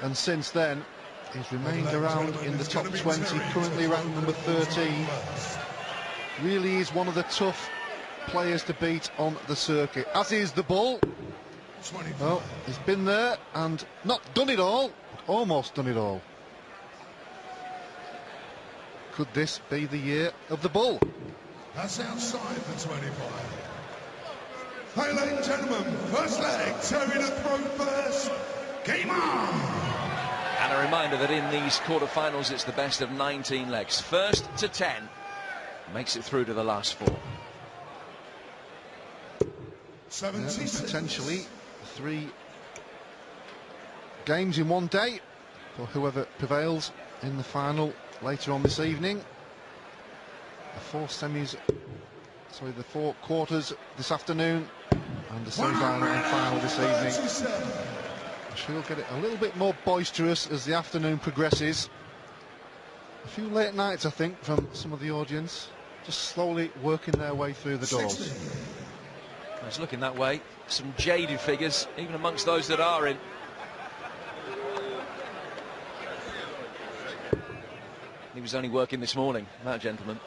and since then he's remained around in the top 20, currently ranked number 13. Really is one of the tough players to beat on the circuit, as is the Bull. Well, he's been there and not done it all, almost done it all. Could this be the year of the Bull? That's outside the 25. Hey, ladies and gentlemen, first leg, Terry the throw first. Game on! And a reminder that in these quarterfinals, it's the best of 19 legs. First to 10 makes it through to the last 4. 76. Potentially 3 games in one day for whoever prevails in the final later on this evening. The 4 quarters this afternoon and the semi-final and final this evening. I'm sure you'll get it a little bit more boisterous as the afternoon progresses. A few late nights, I think, from some of the audience, just slowly working their way through the doors. It's looking that way. Some jaded figures, even amongst those that are in. He was only working this morning, that gentleman.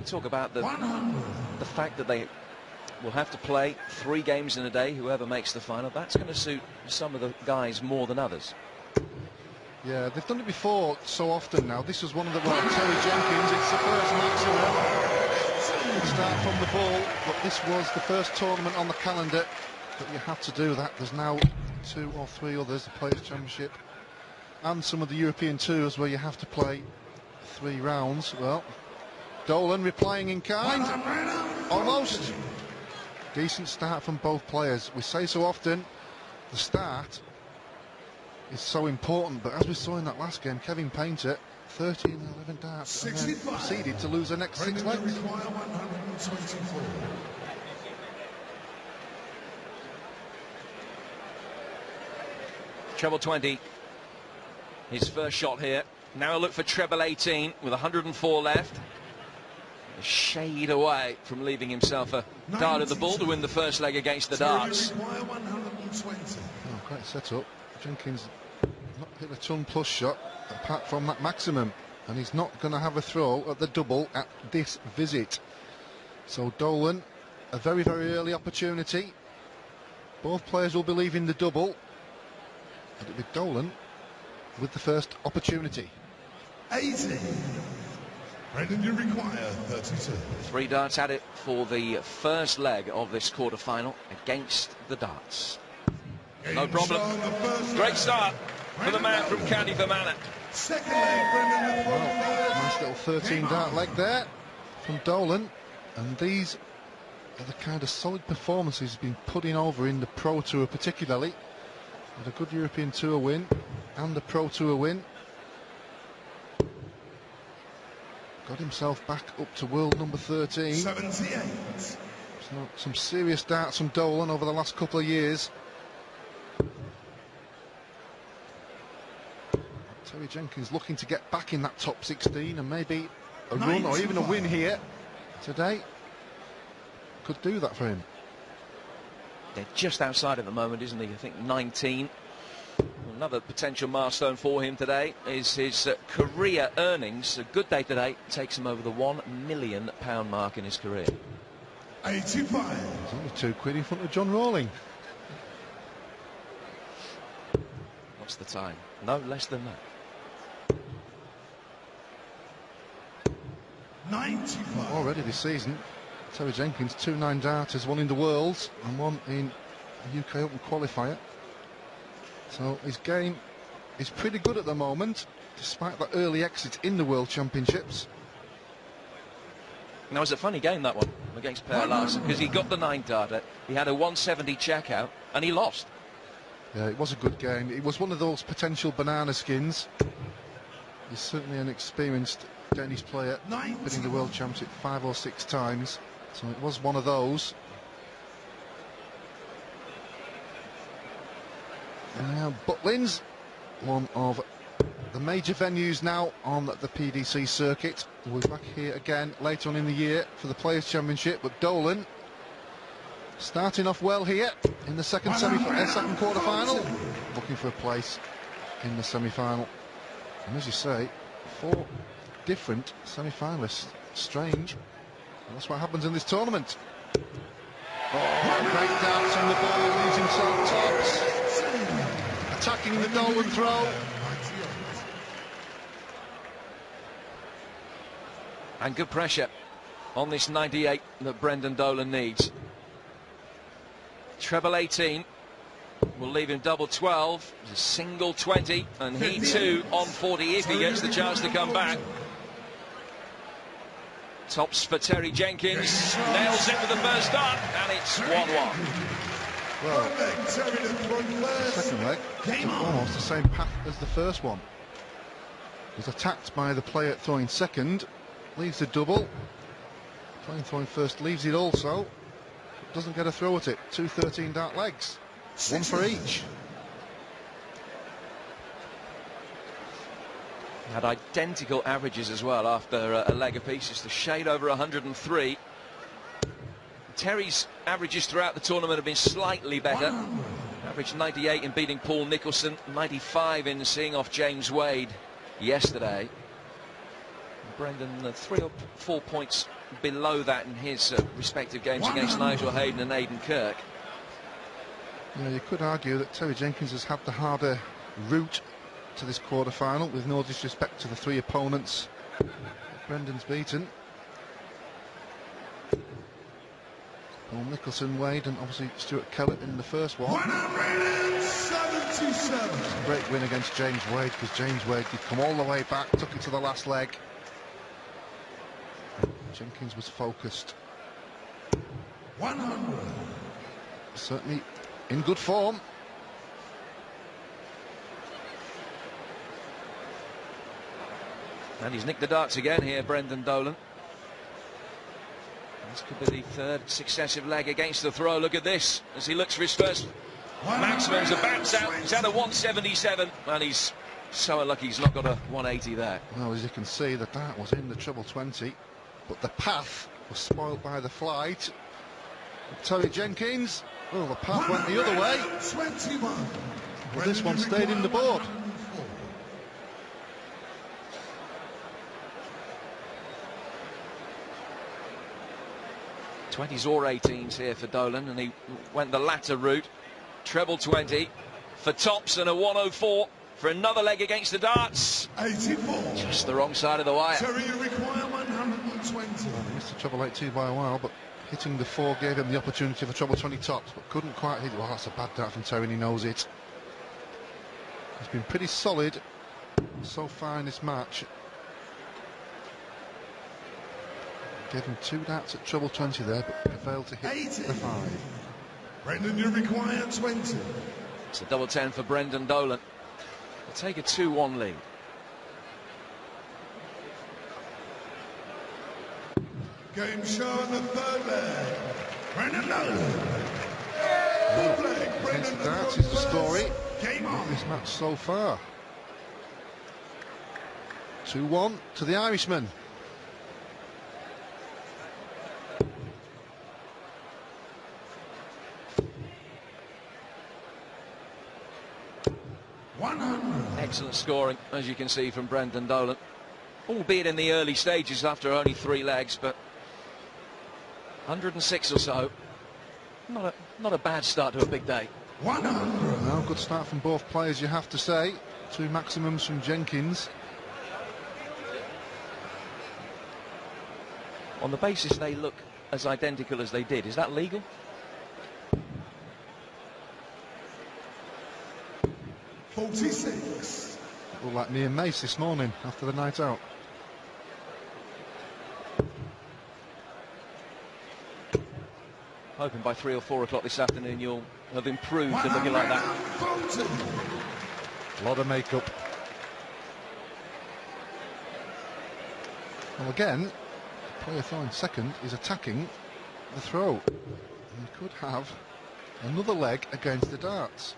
Talk about the fact that they will have to play 3 games in a day, whoever makes the final. That's going to suit some of the guys more than others. Yeah, they've done it before so often now. This was one of the... Well, Terry Jenkins, it's the first maximum. Start from the Bull, but this was the first tournament on the calendar that you have to do that. There's now 2 or 3 others, the Players' Championship and some of the European tours where you have to play 3 rounds. Well, Dolan replying in kind, almost. Decent start from both players. We say so often, the start is so important, but as we saw in that last game, Kevin Painter, 13 and 11 darts, and then proceeded to lose the next 6 legs. Treble 20, his first shot here. Now a look for treble 18 with 104 left. A shade away from leaving himself a dart at the Bull to win the first leg against the darts. Oh, great setup. Jenkins not hit a ton plus shot apart from that maximum, and he's not going to have a throw at the double at this visit. So Dolan, a very, very early opportunity. Both players will be leaving the double, and it'll be Dolan with the first opportunity. 80. Brendan, you require 32. 3 darts at it for the first leg of this quarter-final against the darts. No problem. Great start for the man from County Fermanagh. Second leg, Brendan. Nice little 13 dart leg there from Dolan, and these are the kind of solid performances he's been putting over in the Pro Tour, particularly. Had a good European Tour win and the Pro Tour win. Got himself back up to world number 13. 78. So some serious darts from Dolan over the last couple of years. Terry Jenkins looking to get back in that top 16 and maybe a run or even a win here today. Could do that for him. They're just outside at the moment, isn't he? I think 19. Another potential milestone for him today is his career earnings. A good day today takes him over the £1 million mark in his career. 85. There's only £2 in front of John Rawling. What's the time? No less than that. 95. Already this season, Terry Jenkins, 2 9-darters, 1 in the Worlds and 1 in the UK Open qualifier. So his game is pretty good at the moment, despite that early exit in the World Championships. Now, it's a funny game, that one, against Per Larsen, because he got the 9-darter, he had a 170 checkout, and he lost. Yeah, it was a good game. It was one of those potential banana skins. He's certainly an experienced Danish player, winning the World Championship 5 or 6 times. So it was one of those. And now Butlins, one of the major venues now on the PDC circuit. We'll be back here again later on in the year for the Players' Championship, but Dolan Starting off well here in the second quarter-final, looking for a place in the semi-final. And as you say, 4 different semi-finalists. Strange. And that's what happens in this tournament. Oh, great dance on the ball, leaves himself tops. Attacking the Dolan throw. And good pressure on this 98 that Brendan Dolan needs. Treble 18 will leave him double 12. There's a single 20, and he too on 40 if he gets the chance to come back. Tops for Terry Jenkins, nails it with the first dart, and it's 1-1. Well, the second leg took almost the same path as the first one. Was attacked by the player throwing second, leaves the double. Playing throwing first leaves it also. Doesn't get a throw at it. 2 13-dart legs, 1 for each. Had identical averages as well after a leg apiece, just a shade over 103. Terry's averages throughout the tournament have been slightly better. Averaged 98 in beating Paul Nicholson, 95 in seeing off James Wade yesterday. Brendan 3 or 4 points below that in his respective games against Nigel Hayden and Aidan Kirk. Yeah, you could argue that Terry Jenkins has had the harder route to this quarter-final, with no disrespect to the 3 opponents Brendan's beaten. Paul Nicholson, Wade, and obviously Stuart Kellett in the first one. 177. Great win against James Wade, because James Wade did come all the way back, took it to the last leg. Jenkins was focused. 100. Certainly in good form. And he's nicked the darts again here, Brendan Dolan. This could be the 3rd successive leg against the throw. Look at this, as he looks for his first maximum. He's a bounce out, he's had a 177, and he's so unlucky he's not got a 180 there. Well, as you can see, the dart was in the treble 20, but the path was spoilt by the flight. Terry Jenkins, well, the path went the other way, 21. but this one stayed in the board. '20s or 18s here for Dolan, and he went the latter route. Treble 20 for tops and a 104 for another leg against the darts. 84. Just the wrong side of the wire. Terry, you require 120. Well, he missed the treble 82 by a while, but hitting the 4 gave him the opportunity for treble 20 tops, but couldn't quite hit it. Well, that's a bad dart from Terry, and he knows it. He's been pretty solid so far in this match. Gave him 2 darts at treble 20 there, but failed to hit 80. the 5. Brendan, you require 20. It's a double 10 for Brendan Dolan. They'll take a 2-1 lead. Game show on the 3rd leg. Brendan Dolan. Against the darts is the story Game on. of this match so far. 2-1 to the Irishman. Excellent scoring, as you can see, from Brendan Dolan, albeit in the early stages after only 3 legs, but 106 or so. Not a bad start to a big day. 100. No, good start from both players, you have to say. 2 maximums from Jenkins. On the basis they look as identical as they did, is that legal? .46. All like me and Mace this morning after the night out. Hoping by 3 or 4 o'clock this afternoon you'll have improved and looking like that. A lot of makeup. Well, again, the player throwing second is attacking the throw. And he could have another leg against the darts.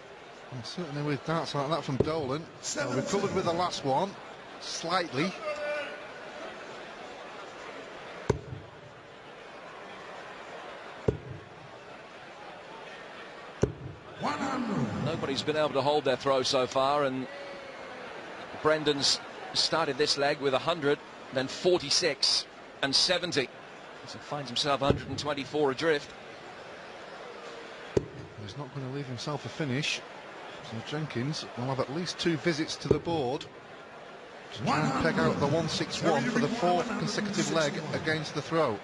And certainly with darts like that from Dolan. Recovered with the last one, slightly. 100. Nobody's been able to hold their throw so far, and Brendan's started this leg with 100, then 46 and 70. So finds himself 124 adrift. He's not going to leave himself a finish. So Jenkins will have at least 2 visits to the board to try and peg out the 161 for the 4th consecutive leg against the throw.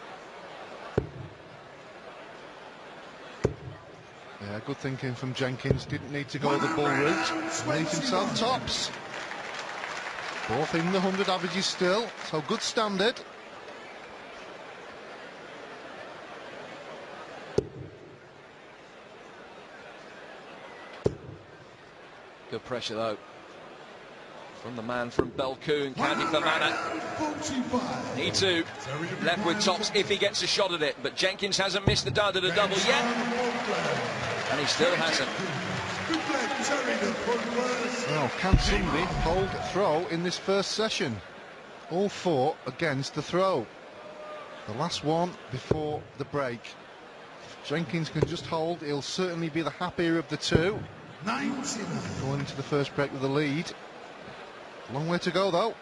Yeah, good thinking from Jenkins. Didn't need to go the bull route. Leaves himself tops. Both in the 100 averages still, so good standard. Good pressure though from the man from Belcoon, County Fermanagh. He too left with tops if he gets a shot at it, but Jenkins hasn't missed the dart at a double yet, and he still hasn't. Well, can somebody hold throw in this first session? All 4 against the throw. The last one before the break. If Jenkins can just hold, he'll certainly be the happier of the 2. 99. Going into the first break with the lead. Long way to go though.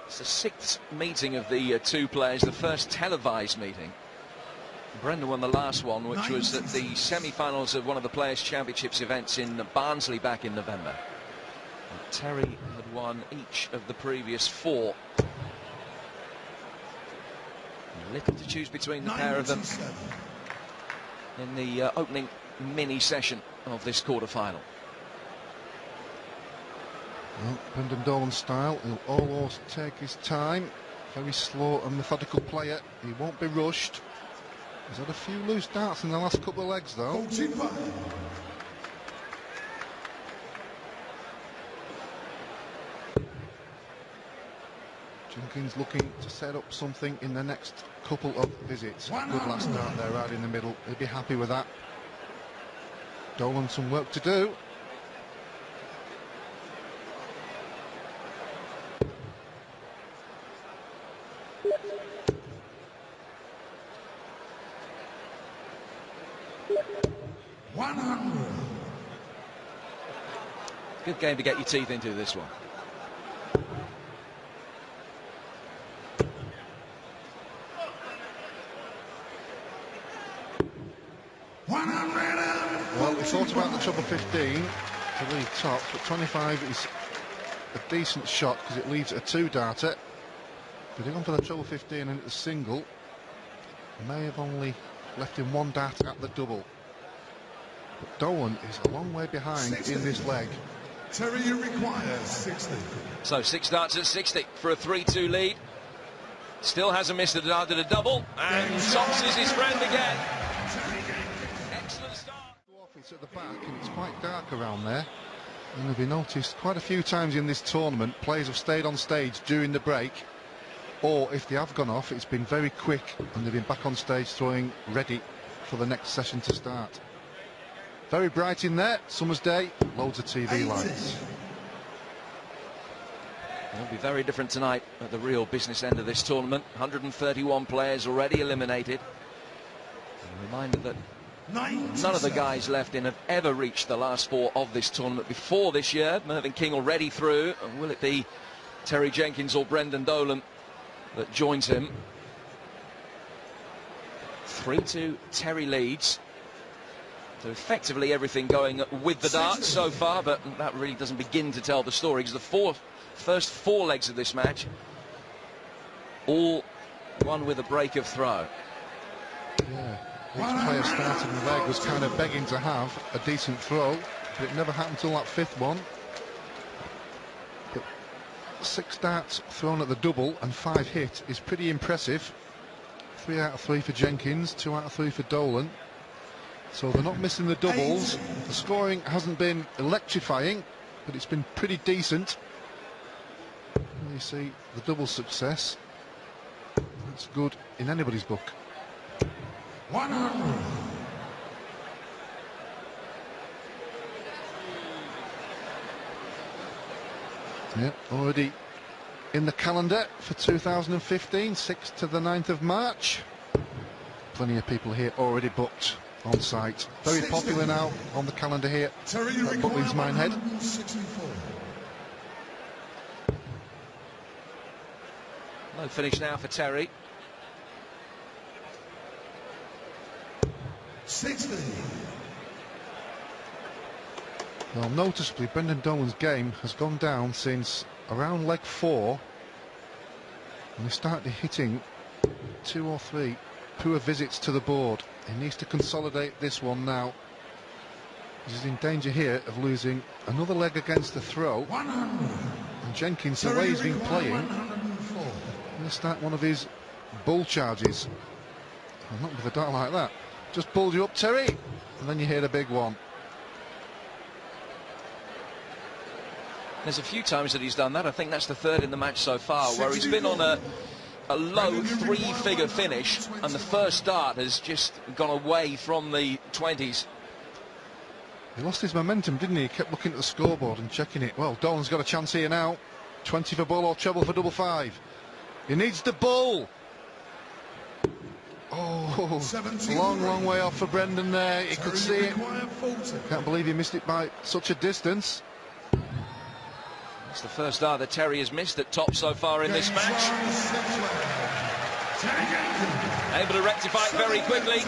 It's the 6th meeting of the 2 players, the first televised meeting. Brendan won the last one, which was at the semi-finals of one of the Players' Championships events in Barnsley back in November. And Terry had won each of the previous 4. Little to choose between the pair of them in the opening mini session of this quarter-final. Well, Brendan Dolan style, he'll always take his time. Very slow and methodical player. He won't be rushed. He's had a few loose darts in the last couple of legs though. 45. Jenkins looking to set up something in the next couple of visits. Good last dart there right in the middle. He'll be happy with that. Dolan some work to do. Good game to get your teeth into, this one. Well, we thought about the treble 15 to leave tops, but 25 is a decent shot because it leaves a 2-darter. If he'd gone for the treble 15 and it was single, may have only left him 1 dart at the double. But Dolan is a long way behind 60. in this leg. Terry, you require 60. So 6 darts at 60 for a 3-2 lead. Still hasn't missed a dart at a double, and tops is his friend again. Excellent start. It's at the back and it's quite dark around there. And it'll be noticed quite a few times in this tournament, players have stayed on stage during the break, or if they have gone off, it's been very quick and they've been back on stage throwing ready for the next session to start. Very bright in there, summer's day, loads of TV lights. It'll be very different tonight at the real business end of this tournament. 131 players already eliminated. A reminder that none of the guys left in have ever reached the last 4 of this tournament before this year. Mervyn King already through, and will it be Terry Jenkins or Brendan Dolan that joins him? 3-2 Terry leads. So effectively everything going with the darts so far, but that really doesn't begin to tell the story, because the first 4 legs of this match all won with a break of throw. Yeah, each player starting the leg was kind of begging to have a decent throw, but it never happened until that 5th one. But 6 darts thrown at the double and 5 hit is pretty impressive. 3 out of 3 for Jenkins, 2 out of 3 for Dolan. So they're not missing the doubles. The scoring hasn't been electrifying, but it's been pretty decent. And you see the double success. That's good in anybody's book. 100. Yeah, already in the calendar for 2015, 6th to the 9th of March. plenty of people here already booked on site. Very popular now on the calendar here at Butlins Minehead. No finish now for Terry. 60. Well, noticeably, Brendan Dolan's game has gone down since around leg 4, and he started hitting 2 or 3 poor visits to the board. He needs to consolidate this one now. He's in danger here of losing another leg against the throw. 100. And Jenkins, the way he's been playing, going to start one of his bull charges. Well, not with a dart like that. Just pulled you up, Terry, and then you hear the big one. There's a few times that he's done that. I think that's the third in the match so far, where he's been on a low 3-figure finish, and the first dart has just gone away from the 20s. He lost his momentum, didn't he? He kept looking at the scoreboard and checking it. Well, Dolan's got a chance here now. 20 for bull or treble for double 5. He needs the bull. Oh, long way off for Brendan there. He could see it. Can't believe he missed it by such a distance. It's the first dart that Terry has missed at top so far in this match. Able to rectify it very quickly,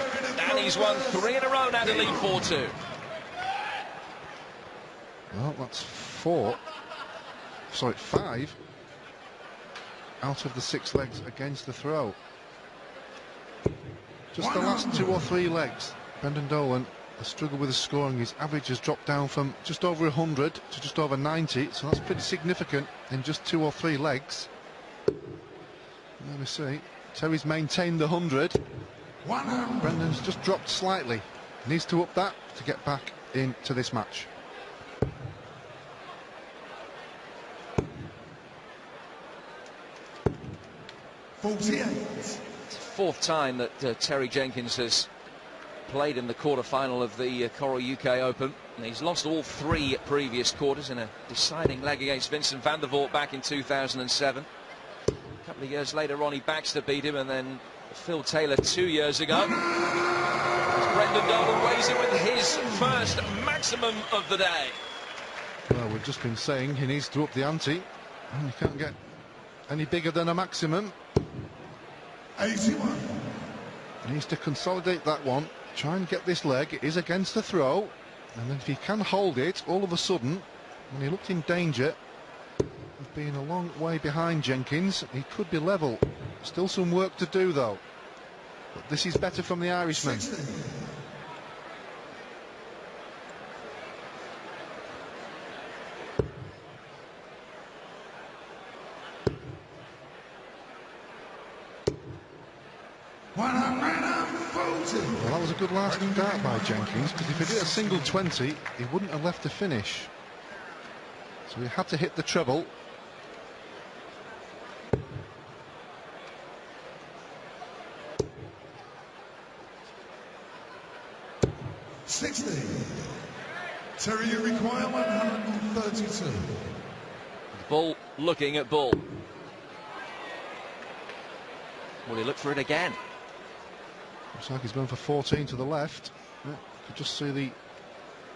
and he's won 3 in a row now to lead 4-2. Well, that's 5 out of the 6 legs against the throw. Just the last 2 or 3 legs, Brendan Dolan has struggled with the scoring. His average has dropped down from just over 100 to just over 90, so that's pretty significant in just 2 or 3 legs. Let me see. Terry's maintained the 100. Brendan's just dropped slightly. Needs to up that to get back into this match. It's the 4th time that Terry Jenkins has played in the quarter-final of the Coral UK Open. And he's lost all 3 previous quarters in a deciding leg against Vincent van der Voort back in 2007. A couple of years later, Ronnie Baxter beat him, and then Phil Taylor 2 years ago. As Brendan Dolan weighs in with his first maximum of the day. Well, we've just been saying he needs to up the ante, and he can't get any bigger than a maximum. 81. He needs to consolidate that one, try and get this leg. It is against the throw, and then if he can hold it, all of a sudden, when he looked in danger of being a long way behind Jenkins, he could be level. Still some work to do though, but this is better from the Irishman. 60. Well, that was a good last dart by Jenkins, because if he did a single 20, he wouldn't have left the finish. So he had to hit the treble. Terry, you require 132. Bull looking at Bull. Will he look for it again? Looks like he's going for 14 to the left. Yeah, could just see the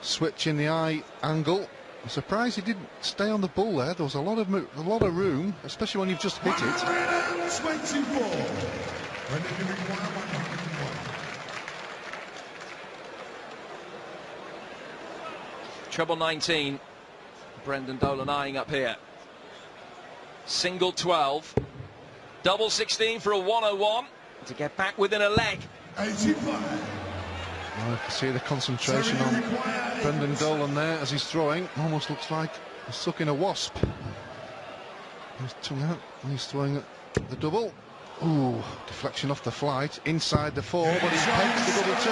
switch in the eye angle. I'm surprised he didn't stay on the bull there. There was a lot of room, especially when you've just hit it. 124. When did you require 101? Treble 19. Brendan Dolan eyeing up here. Single 12. Double 16 for a 101 to get back within a leg. 85. Well, you can see the concentration on Brendan Dolan there as he's throwing. Almost looks like he's sucking a wasp. His tongue out, and he's throwing the double. Ooh, deflection off the flight, inside the 4, but he pegs the double 2.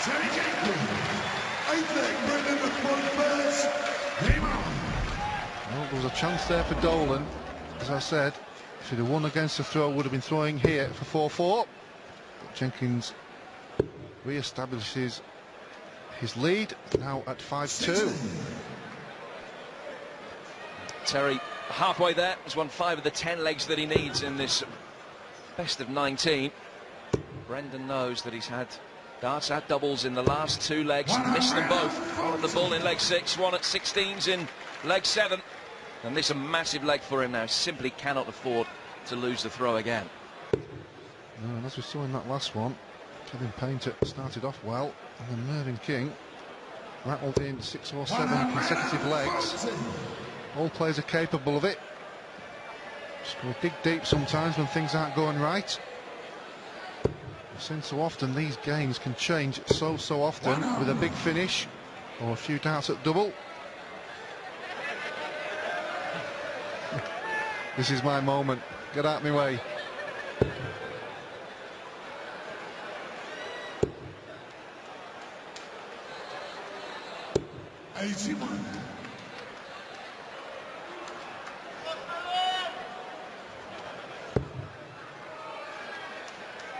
Terry Jenkins. 8th leg, Brendan with one first. Game on. Well, there was a chance there for Dolan. As I said, if he'd have won against the throw, would have been throwing here for 4-4. But Jenkins re-establishes his lead, now at 5-2. Terry halfway there. He's won 5 of the 10 legs that he needs in this best of 19. Brendan knows that he's had darts at doubles in the last 2 legs, missed them both. One at the ball in leg 6, one at 16s in leg 7. And this is a massive leg for him now. Simply cannot afford to lose the throw again. No, and as we saw in that last one, Kevin Painter started off well, and then Mervyn King rattled in 6 or 7 consecutive legs. All players are capable of it. Just got to dig deep sometimes when things aren't going right. I've seen so often these games can change so often with a big finish or a few darts at double. This is my moment. Get out of my way.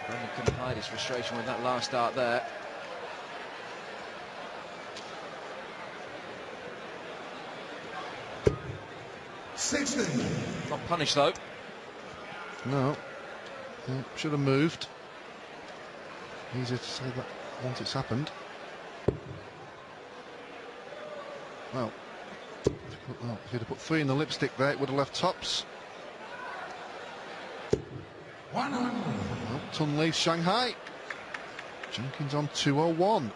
Brendan couldn't hide his frustration with that last dart there. Not punished though. No. Should have moved. Easy to say that once it's happened. Well, if he'd have put 3 in the lipstick there, it would have left tops. Well, Ton leaves Shanghai. Jenkins on 201.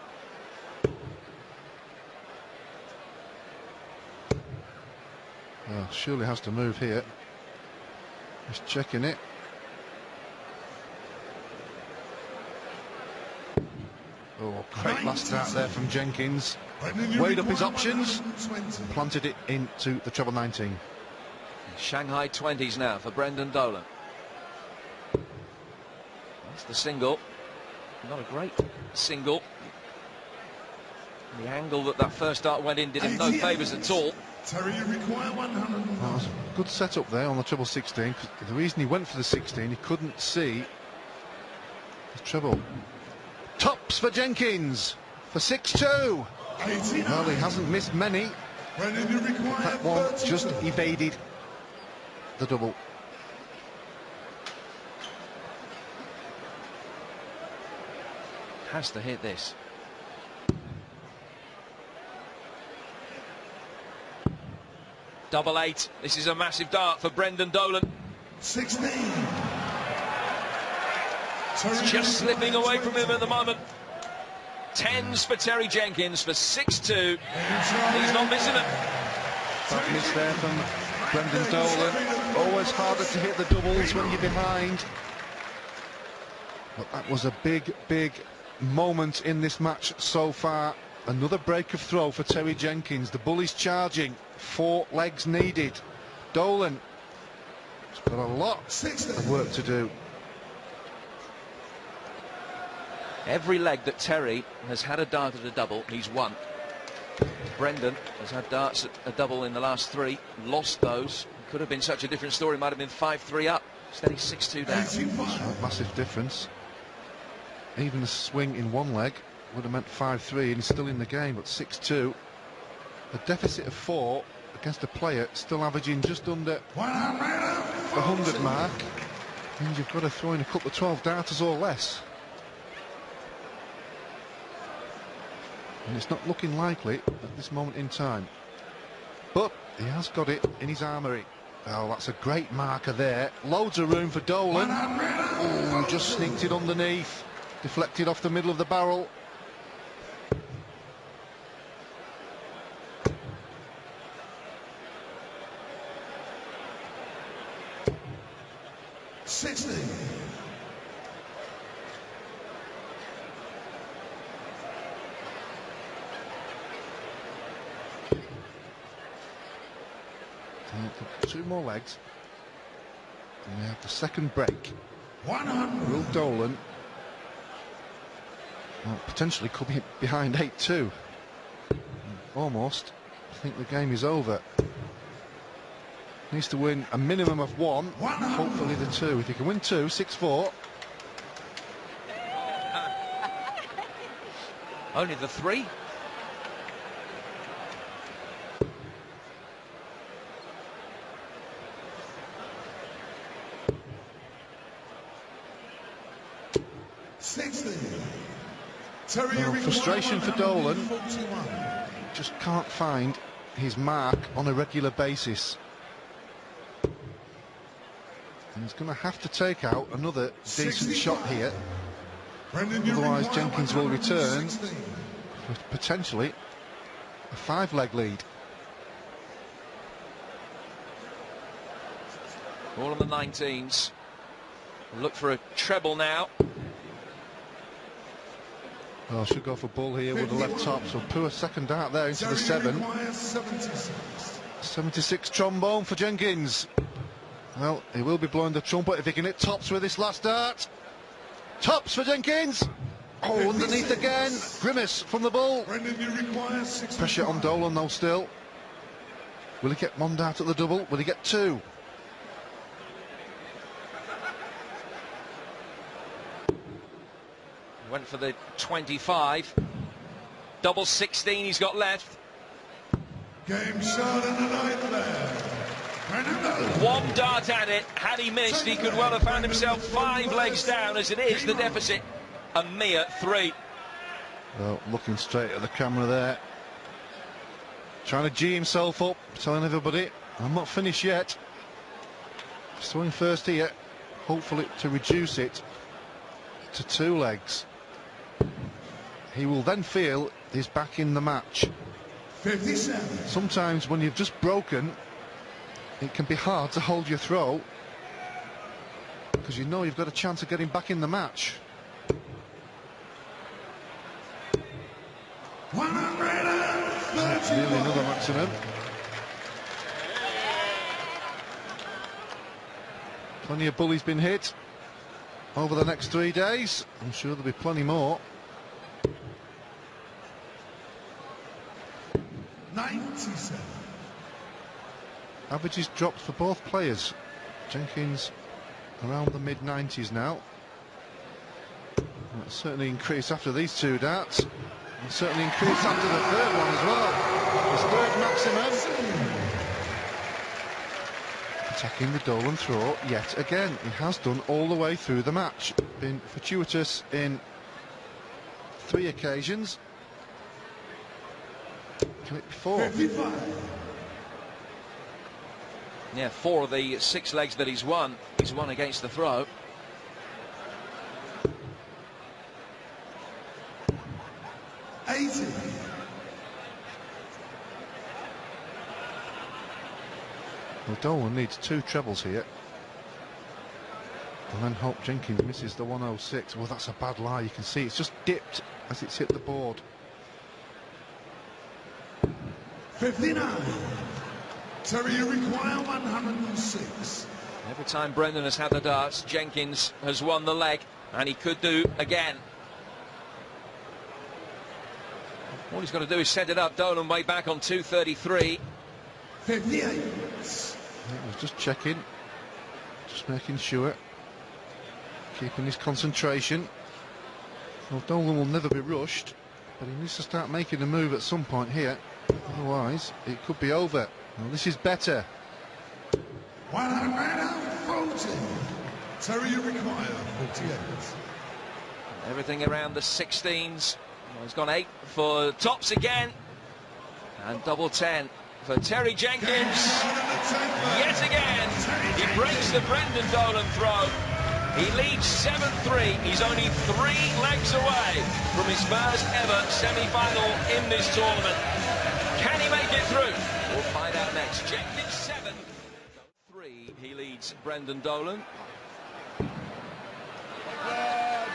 Well, surely has to move here. Just checking it. Oh, great last start there from Jenkins. Weighed up his options, planted it into the treble 19. Shanghai 20s now for Brendan Dolan. That's the single. Not a great single. The angle that first dart went in did him no favours at all. Terry, you require 100. Well, good setup there on the treble 16. The reason he went for the 16, he couldn't see the treble. Tops for Jenkins for 6-2. Well, he hasn't missed many. That one just evaded the double. Has to hit this. Double 8. This is a massive dart for Brendan Dolan. 16. It's just slipping away from him at the moment. 10s for Terry Jenkins for 6-2. He's not missing it. Bad miss there from Brendan Dolan. Always harder to hit the doubles when you're behind. But that was a big moment in this match so far. Another break of throw for Terry Jenkins. The bull is charging. 4 legs needed. Dolan has got a lot of work to do. Every leg that Terry has had a dart at a double, he's won. Brendan has had darts at a double in the last 3, lost those. Could have been such a different story, might have been 5-3 up. Instead he's 6-2 down. That's a massive difference. Even a swing in one leg would have meant 5-3 and he's still in the game, but 6-2. A deficit of 4 against a player still averaging just under the 100 mark. And you've got to throw in a couple of 12 darters or less. And it's not looking likely at this moment in time. But he has got it in his armoury. Oh, that's a great marker there. Loads of room for Dolan. Oh, just sneaked it underneath. Deflected off the middle of the barrel. Two more legs, and we have the second break. 100. Will Dolan potentially could be behind 8-2. Almost. I think the game is over. Needs to win a minimum of 1, hopefully the 2. If he can win 2, 6-4. Only the 3. Terry Frustration for Dolan. 41. Just can't find his mark on a regular basis. And he's going to have to take out another decent shot here. Otherwise Jenkins will return with potentially a 5-leg lead. All in the 19s. Look for a treble now. Well, should go for ball here with the left top, so poor second dart there into the 7. 76 trombone for Jenkins. Well, he will be blowing the trumpet if he can hit tops with this last dart. Tops for Jenkins. Oh, underneath again. Grimace from the ball. Pressure on Dolan though still. Will he get one dart at the double? Will he get 2? Went for the 25. Double 16 he's got left. Game shot in the 9th leg. One dart at it. Had he missed, he could well have found himself 5 legs down. As it is, the deficit a mere 3. Well, looking straight at the camera there. Trying to G himself up, telling everybody, I'm not finished yet. Still in first here. Hopefully to reduce it to 2 legs. He will then feel he's back in the match. 57. Sometimes when you've just broken, it can be hard to hold your throw because you know you've got a chance of getting back in the match. 130. Nearly another maximum. Plenty of bullies been hit over the next 3 days. I'm sure there'll be plenty more. 97. Averages dropped for both players. Jenkins around the mid-90s now. That's certainly increased after these 2 darts. And certainly increased after the 3rd one as well. His 3rd maximum. Attacking the Dolan throw yet again. He has done all the way through the match. Been fortuitous in 3 occasions. Can it be 4? 55. Yeah, 4 of the 6 legs that he's won against the throw. 80. Well, Dolan needs 2 trebles here. And then hope Jenkins misses the 106. Well, that's a bad lie. You can see it's just dipped as it's hit the board. 59. Terry, you require 106. Every time Brendan has had the darts, Jenkins has won the leg, and he could do again. All he's got to do is set it up. Dolan way back on 233. 58. I was just checking, just making sure, keeping his concentration. Well, Dolan will never be rushed, but he needs to start making a move at some point here. Otherwise, it could be over. Well, this is better. 140. Terry, you require 48. Everything around the 16s. Well, he's gone 8 for tops again. And double 10 for Terry Jenkins. Yet again, he breaks the Brendan Dolan throw. He leads 7-3. He's only 3 legs away from his first ever semi-final in this tournament. Can he make it through? We'll find out next. Jenkins 7-3. He leads Brendan Dolan.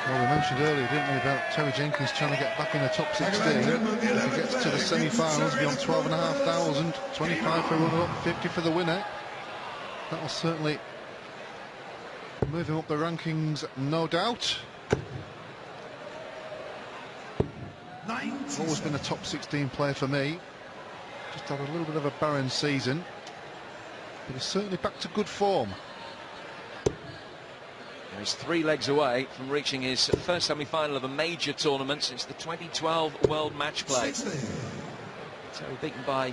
Well, we mentioned earlier, didn't we, about Terry Jenkins trying to get back in the top 16. If he gets to the semi-finals, beyond 12,500, 25 for runner-up, 50 for the winner. That will certainly move him up the rankings, no doubt. Always been a top 16 player for me. Just had a little bit of a barren season, but he's certainly back to good form. He's 3 legs away from reaching his first semi-final of a major tournament since the 2012 World Match Play. Terry beaten by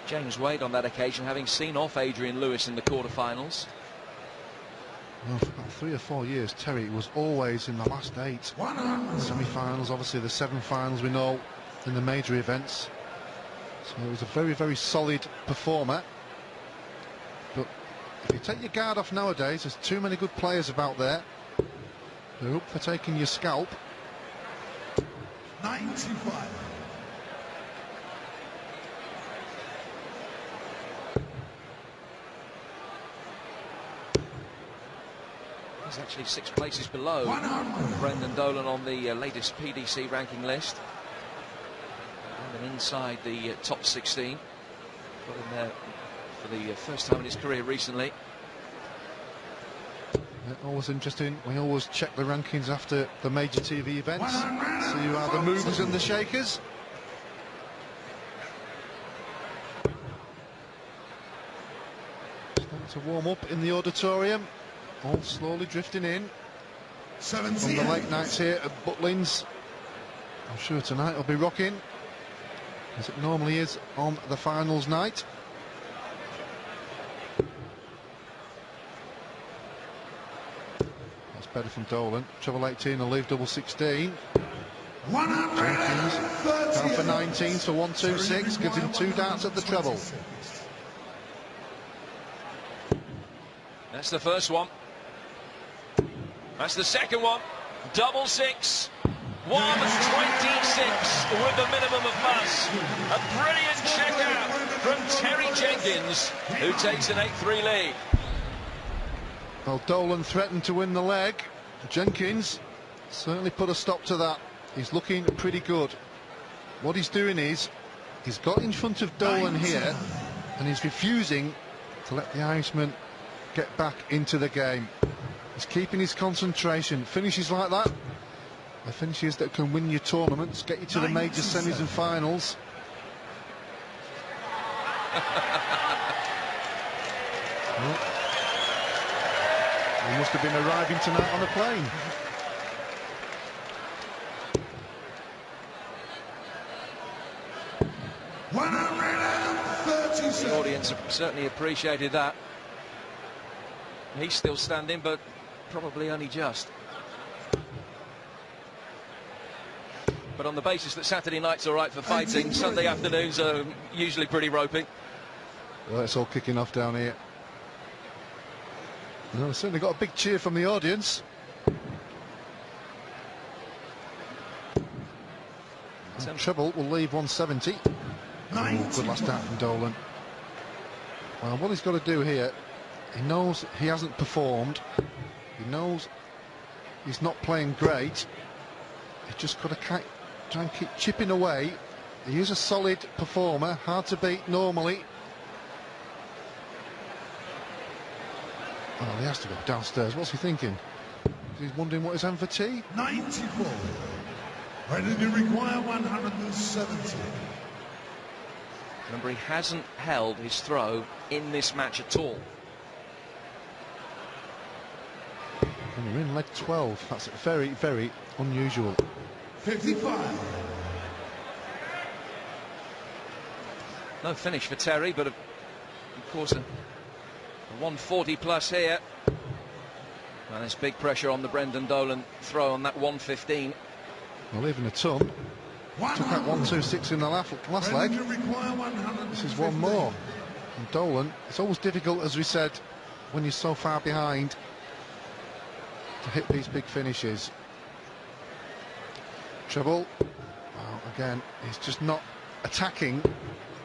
James Wade on that occasion, having seen off Adrian Lewis in the quarterfinals. Well, for about 3 or 4 years, Terry was always in the last 8 semi-finals. Obviously, the 7 finals we know in the major events. So he was a very, very solid performer. But if you take your guard off nowadays, there's too many good players about there. They're up for taking your scalp. 95. He's actually 6 places below Brendan Dolan on the latest PDC ranking list. And inside the top 16. Got him there for the first time in his career recently. Always interesting. We always check the rankings after the major TV events. See who are the movers and the shakers. Starting to warm up in the auditorium. All slowly drifting in from the late nights here at Butlins. I'm sure tonight will be rocking, as it normally is on the finals night. That's better from Dolan. Treble 18 will leave double 16. Jenkins down for 19, so 126 gives him 2 darts at the treble. That's the first one. That's the second one. Double 6. 126 with the minimum of fuss. A brilliant check out from Terry Jenkins, who takes an 8-3 lead. Well, Dolan threatened to win the leg. Jenkins certainly put a stop to that. He's looking pretty good. What he's doing is, he's got in front of Dolan here, and he's refusing to let the Irishman get back into the game. He's keeping his concentration. Finishes like that, the finishes that can win you tournaments, get you to the major semis and finals. Well, he must have been arriving tonight on a plane. The audience have certainly appreciated that. He's still standing, but probably only just. But on the basis that Saturday night's all right for fighting, Sunday afternoons are usually pretty roping. Well, it's all kicking off down here. Well, certainly got a big cheer from the audience. Treble will leave 170. Oh, good last start from Dolan. Well, what he's got to do here, he knows he hasn't performed. He knows he's not playing great. He's just got to try and keep chipping away. He is a solid performer, hard to beat normally. Oh, he has to go downstairs. What's he thinking? He's wondering what he's having for tea? 94. Ready to require 170. Remember, he hasn't held his throw in this match at all. And we're in leg 12. That's very, very unusual. 55. No finish for Terry, but of course a 140 plus here. And there's big pressure on the Brendan Dolan throw on that 115. Well, even a ton. Took out 126 in the last leg. This is one more. And Dolan, it's always difficult, as we said, when you're so far behind, to hit these big finishes. Treble. Well, again, he's just not attacking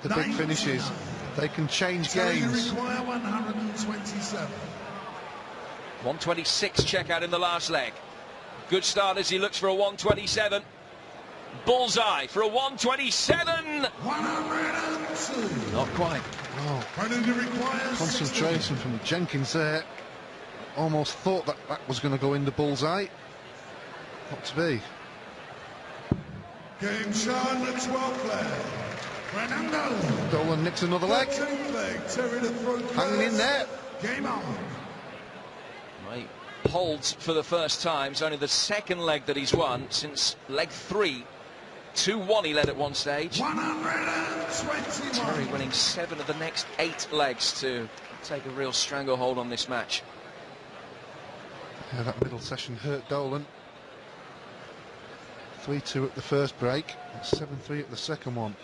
the big finishes. They can change games. 127. 126 check out in the last leg. Good start as he looks for a 127. Bullseye for a 127. 102. Not quite. Oh, concentration from Jenkins there. Almost thought that was going to go in the bullseye. Not to be. Game shot, the 12th leg. Fernando. Dolan nicks another leg. Hanging in there. Game on. He holds for the first time. It's only the second leg that he's won since leg 3. 2-1 he led at one stage. 121. Terry winning 7 of the next 8 legs to take a real stranglehold on this match. Yeah, that middle session hurt Dolan. 3-2 at the first break, 7-3 at the second one.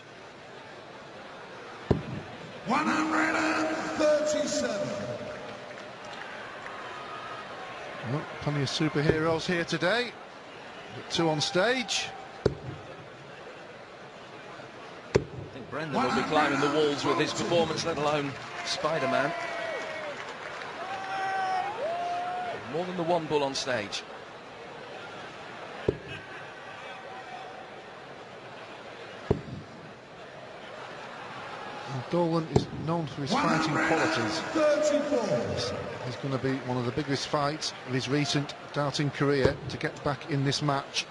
137. Well, plenty of superheroes here today. 2 on stage. I think Brendan will be climbing the walls with his performance, let alone Spider-Man. More than the one bull on stage. Dolan is known for his fighting qualities. 34. He's going to be one of the biggest fights of his recent darting career to get back in this match.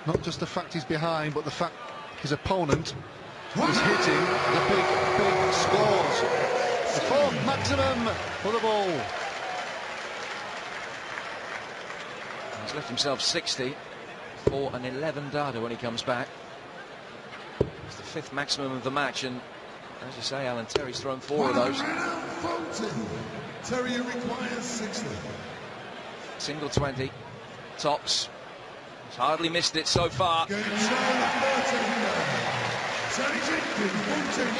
Not just the fact he's behind, but the fact his opponent is hitting the big scores. The 4th maximum for the bull. He's left himself 60 for an 11 darter when he comes back. It's the 5th maximum of the match, and as you say, Alan, Terry's thrown 4 of those. 40. Terry requires 60. Single 20. Tops. He's hardly missed it so far.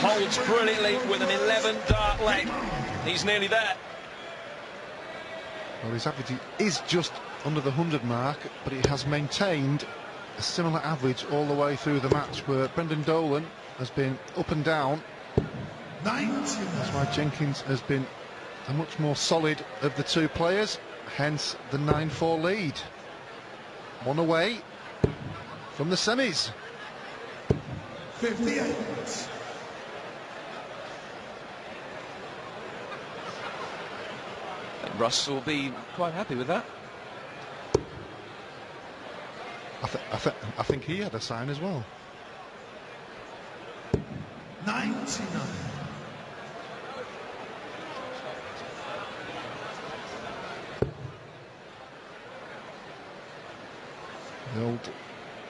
Holds brilliantly with an 11 dart length. He's nearly there. Well, his average is just under the 100 mark, but he has maintained a similar average all the way through the match, where Brendan Dolan has been up and down. 90. That's why Jenkins has been a much more solid of the 2 players, hence the 9-4 lead. 1 away from the semis. 58. Russ will be quite happy with that. I think he had a sign as well. 99. The old,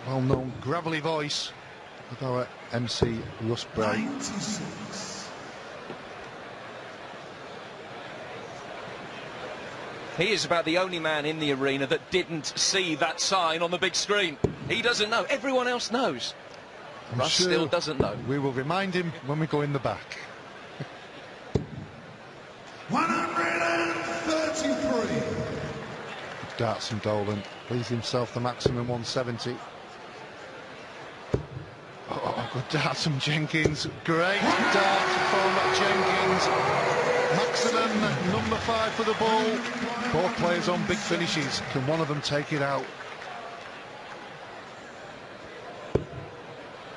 well-known gravelly voice of our MC Russ Bray. 96. He is about the only man in the arena that didn't see that sign on the big screen. He doesn't know. Everyone else knows. Russ Sure still doesn't know. We will remind him when we go in the back. 133. Darts from Dolan. Leaves himself the maximum 170. Oh, good darts from Jenkins. Great darts from Jenkins. Maximum number 5 for the ball. Both players on big finishes. Can one of them take it out?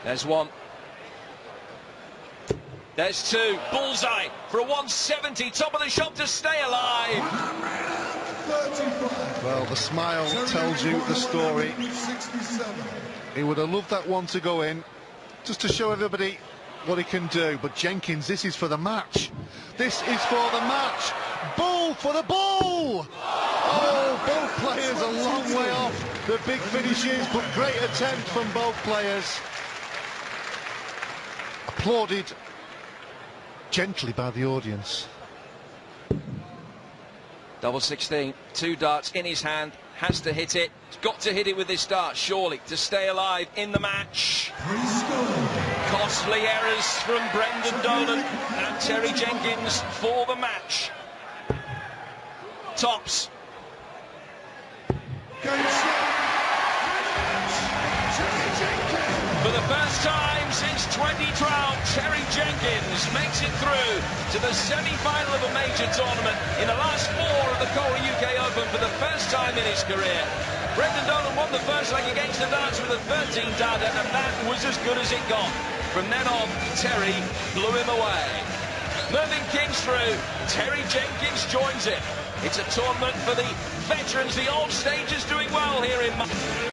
There's 1. There's 2. Bullseye for a 170. Top of the shot to stay alive. 135. Well, the smile tells you the story. 67. He would have loved that one to go in, just to show everybody what he can do. But Jenkins, this is for the match. This is for the match. Bull for the ball. Oh, both players a long way off the big finishes, but great attempt from both players. Applauded gently by the audience. Double 16. 2 darts in his hand. Has to hit it. He's got to hit it with this dart, surely, to stay alive in the match. Costly errors from Brendan Dolan and Terry Jenkins for the match. Tops. For the first time since 2012, Terry Jenkins makes it through to the semi-final of a major tournament in the last 4 of the Cora UK Open for the first time in his career. Brendan Dolan won the first leg against the darts with a 13 darter, and that was as good as it got. From then on, Terry blew him away. Mervyn King's through. Terry Jenkins joins it. It's a tournament for the veterans. The old stage is doing well here in